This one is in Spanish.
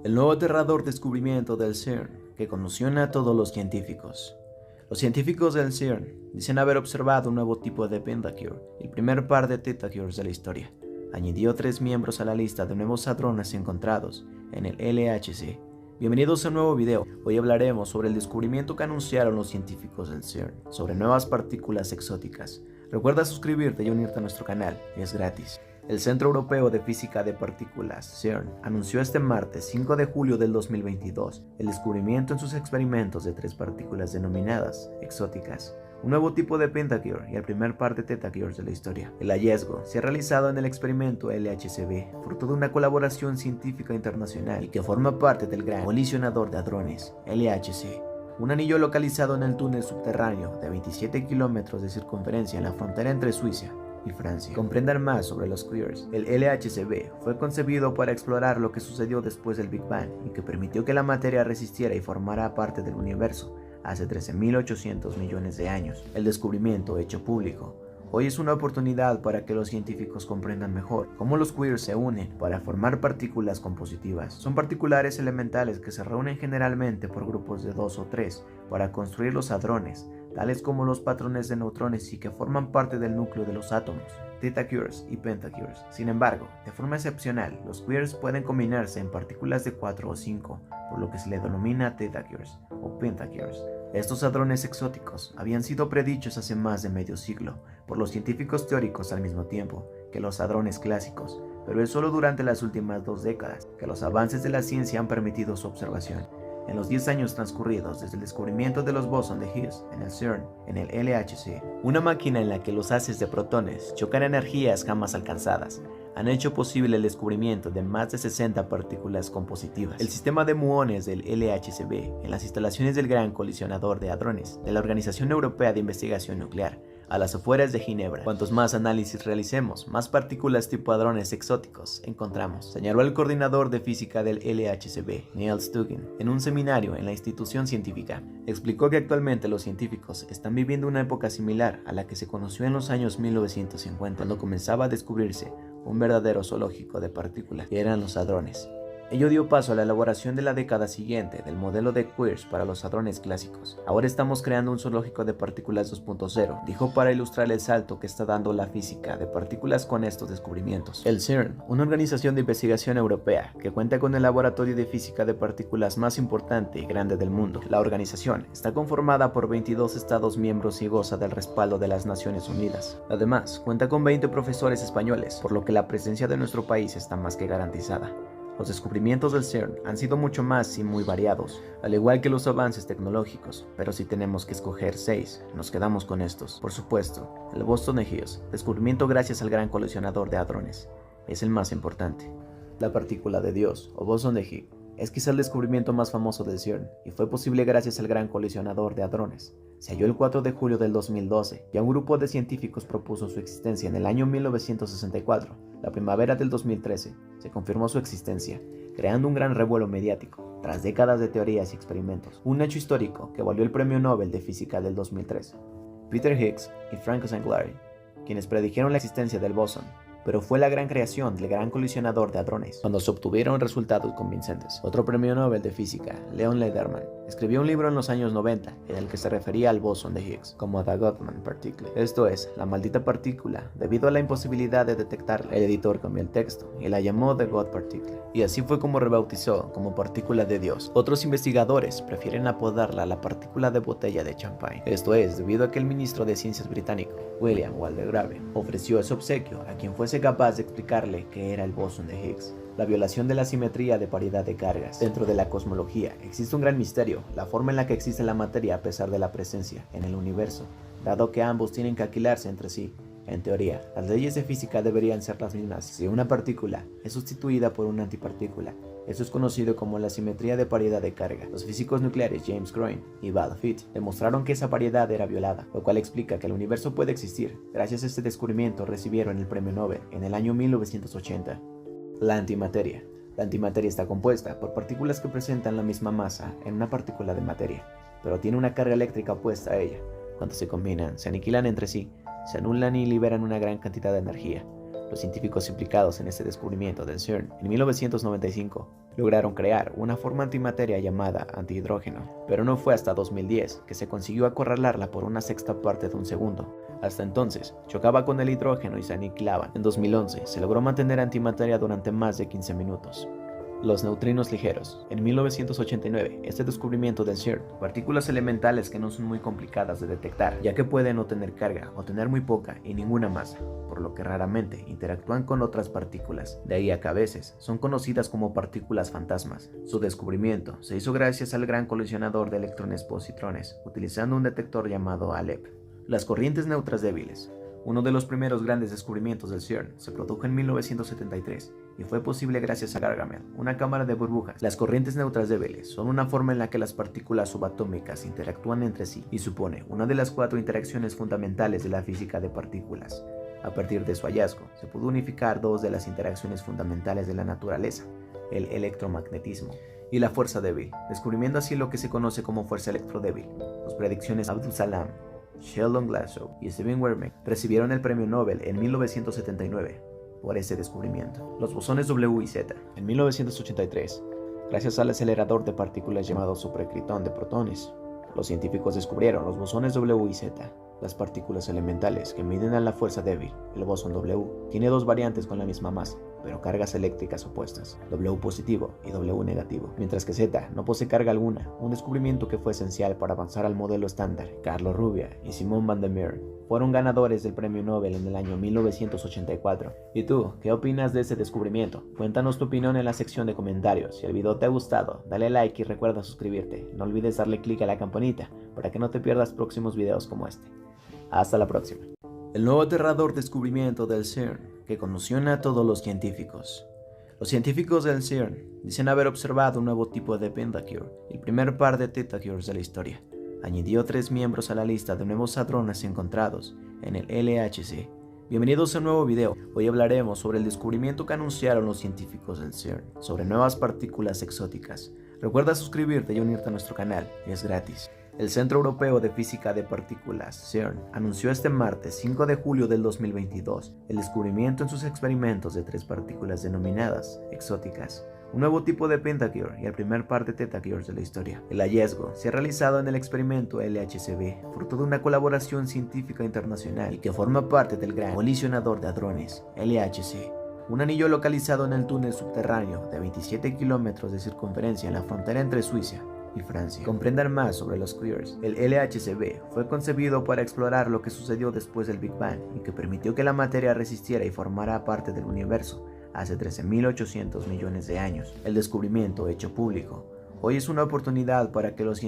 El nuevo aterrador descubrimiento del CERN que conmociona a todos los científicos. Los científicos del CERN dicen haber observado un nuevo tipo de pentacure, el primer par de tetacures de la historia. Añadió 3 miembros a la lista de nuevos hadrones encontrados en el LHC. Bienvenidos a un nuevo video. Hoy hablaremos sobre el descubrimiento que anunciaron los científicos del CERN sobre nuevas partículas exóticas. Recuerda suscribirte y unirte a nuestro canal, es gratis. El Centro Europeo de Física de Partículas, CERN, anunció este martes 5 de julio del 2022 el descubrimiento en sus experimentos de 3 partículas denominadas exóticas, un nuevo tipo de pentacure y el primer par de tetacures de la historia. El hallazgo se ha realizado en el experimento LHCb, fruto de una colaboración científica internacional y que forma parte del Gran Colisionador de Hadrones, LHC, un anillo localizado en el túnel subterráneo de 27 kilómetros de circunferencia en la frontera entre Suiza y Francia. Comprendan más sobre los queers. El LHCb fue concebido para explorar lo que sucedió después del Big Bang y que permitió que la materia resistiera y formara parte del universo hace 13.800 millones de años. El descubrimiento hecho público hoy es una oportunidad para que los científicos comprendan mejor cómo los queers se unen para formar partículas compositivas. Son particulares elementales que se reúnen generalmente por grupos de 2 o 3 para construir los hadrones, tales como los patrones de neutrones y que forman parte del núcleo de los átomos, tetacures y pentacures. Sin embargo, de forma excepcional, los queers pueden combinarse en partículas de 4 o 5, por lo que se le denomina tetacures o pentacures. Estos hadrones exóticos habían sido predichos hace más de medio siglo por los científicos teóricos al mismo tiempo que los hadrones clásicos, pero es solo durante las últimas 2 décadas que los avances de la ciencia han permitido su observación. En los 10 años transcurridos desde el descubrimiento de los bosón de Higgs en el CERN, en el LHC, una máquina en la que los haces de protones chocan energías jamás alcanzadas, han hecho posible el descubrimiento de más de 60 partículas compositivas. El sistema de muones del LHCb en las instalaciones del Gran Colisionador de Hadrones de la Organización Europea de Investigación Nuclear, a las afueras de Ginebra. Cuantos más análisis realicemos, más partículas tipo hadrones exóticos encontramos, señaló el coordinador de física del LHCb, Neil Stugin, en un seminario en la institución científica. Explicó que actualmente los científicos están viviendo una época similar a la que se conoció en los años 1950, cuando comenzaba a descubrirse un verdadero zoológico de partículas, que eran los hadrones. Ello dio paso a la elaboración de la década siguiente del modelo de queers para los hadrones clásicos. Ahora estamos creando un zoológico de partículas 2.0, dijo para ilustrar el salto que está dando la física de partículas con estos descubrimientos. El CERN, una organización de investigación europea que cuenta con el laboratorio de física de partículas más importante y grande del mundo. La organización está conformada por 22 estados miembros y goza del respaldo de las Naciones Unidas. Además, cuenta con 20 profesores españoles, por lo que la presencia de nuestro país está más que garantizada. Los descubrimientos del CERN han sido mucho más y muy variados, al igual que los avances tecnológicos, pero si tenemos que escoger 6, nos quedamos con estos. Por supuesto, el bosón de Higgs, descubrimiento gracias al Gran Colisionador de Hadrones, es el más importante. La partícula de Dios, o bosón de Higgs, es quizá el descubrimiento más famoso del CERN y fue posible gracias al Gran Colisionador de Hadrones. Se halló el 4 de julio del 2012 y un grupo de científicos propuso su existencia en el año 1964. La primavera del 2013 se confirmó su existencia, creando un gran revuelo mediático, tras décadas de teorías y experimentos. Un hecho histórico que valió el Premio Nobel de Física del 2013. Peter Higgs y Frank Sanglari, quienes predijeron la existencia del bosón, pero fue la gran creación del Gran Colisionador de Hadrones cuando se obtuvieron resultados convincentes. Otro premio Nobel de Física, Leon Lederman, escribió un libro en los años 90 en el que se refería al bosón de Higgs como The Godman Particle, esto es, la maldita partícula, debido a la imposibilidad de detectarla. El editor cambió el texto y la llamó The God Particle, y así fue como rebautizó como partícula de Dios. Otros investigadores prefieren apodarla la partícula de botella de champán, esto es, debido a que el ministro de Ciencias británico, William Waldegrave, ofreció ese obsequio a quien fuese capaz de explicarle qué era el bosón de Higgs. La violación de la simetría de paridad de cargas. Dentro de la cosmología existe un gran misterio, la forma en la que existe la materia a pesar de la presencia en el universo, dado que ambos tienen que alquilarse entre sí. En teoría, las leyes de física deberían ser las mismas si una partícula es sustituida por una antipartícula. Esto es conocido como la simetría de paridad de carga. Los físicos nucleares James Groen y Val Fitt demostraron que esa paridad era violada, lo cual explica que el universo puede existir. Gracias a este descubrimiento recibieron el premio Nobel en el año 1980. La antimateria. La antimateria está compuesta por partículas que presentan la misma masa en una partícula de materia, pero tiene una carga eléctrica opuesta a ella. Cuando se combinan, se aniquilan entre sí, se anulan y liberan una gran cantidad de energía. Los científicos implicados en este descubrimiento del CERN en 1995 lograron crear una forma antimateria llamada antihidrógeno, pero no fue hasta 2010 que se consiguió acorralarla por una sexta parte de un segundo. Hasta entonces, chocaba con el hidrógeno y se aniquilaban. En 2011 se logró mantener antimateria durante más de 15 minutos. Los neutrinos ligeros. En 1989, este descubrimiento del CERN, partículas elementales que no son muy complicadas de detectar, ya que pueden no tener carga o tener muy poca y ninguna masa, por lo que raramente interactúan con otras partículas. De ahí a que a veces son conocidas como partículas fantasmas. Su descubrimiento se hizo gracias al gran colisionador de electrones-positrones, utilizando un detector llamado ALEP. Las corrientes neutras débiles. Uno de los primeros grandes descubrimientos del CERN se produjo en 1973 y fue posible gracias a Gargamel, una cámara de burbujas. Las corrientes neutras débiles son una forma en la que las partículas subatómicas interactúan entre sí y supone una de las 4 interacciones fundamentales de la física de partículas. A partir de su hallazgo, se pudo unificar 2 de las interacciones fundamentales de la naturaleza, el electromagnetismo y la fuerza débil, descubriendo así lo que se conoce como fuerza electrodébil. Las predicciones Abdul Salam, Sheldon Glashow y Steven Weinberg recibieron el premio Nobel en 1979 por ese descubrimiento. Los bosones W y Z. En 1983, gracias al acelerador de partículas llamado supercritón de protones, los científicos descubrieron los bosones W y Z, las partículas elementales que miden a la fuerza débil. El bosón W tiene 2 variantes con la misma masa, pero cargas eléctricas opuestas, W positivo y W negativo, mientras que Z no posee carga alguna, un descubrimiento que fue esencial para avanzar al modelo estándar. Carlos Rubia y Simon van der Meer fueron ganadores del premio Nobel en el año 1984. ¿Y tú, qué opinas de este descubrimiento? Cuéntanos tu opinión en la sección de comentarios. Si el video te ha gustado, dale like y recuerda suscribirte. No olvides darle click a la campanita para que no te pierdas próximos videos como este. Hasta la próxima. El nuevo aterrador descubrimiento del CERN que conmociona a todos los científicos. Los científicos del CERN dicen haber observado un nuevo tipo de pentacure, el primer par de tetacures de la historia. Añadió 3 miembros a la lista de nuevos hadrones encontrados en el LHC. Bienvenidos a un nuevo video. Hoy hablaremos sobre el descubrimiento que anunciaron los científicos del CERN sobre nuevas partículas exóticas. Recuerda suscribirte y unirte a nuestro canal, es gratis. El Centro Europeo de Física de Partículas, CERN, anunció este martes 5 de julio del 2022 el descubrimiento en sus experimentos de 3 partículas denominadas exóticas, un nuevo tipo de pentacure y el primer par de tetacures de la historia. El hallazgo se ha realizado en el experimento LHCb, fruto de una colaboración científica internacional y que forma parte del Gran Colisionador de Hadrones, LHC, un anillo localizado en el túnel subterráneo de 27 kilómetros de circunferencia en la frontera entre Suiza y Francia. Comprender más sobre los queers. El LHCb fue concebido para explorar lo que sucedió después del Big Bang y que permitió que la materia resistiera y formara parte del universo hace 13.800 millones de años. El descubrimiento hecho público hoy es una oportunidad para que los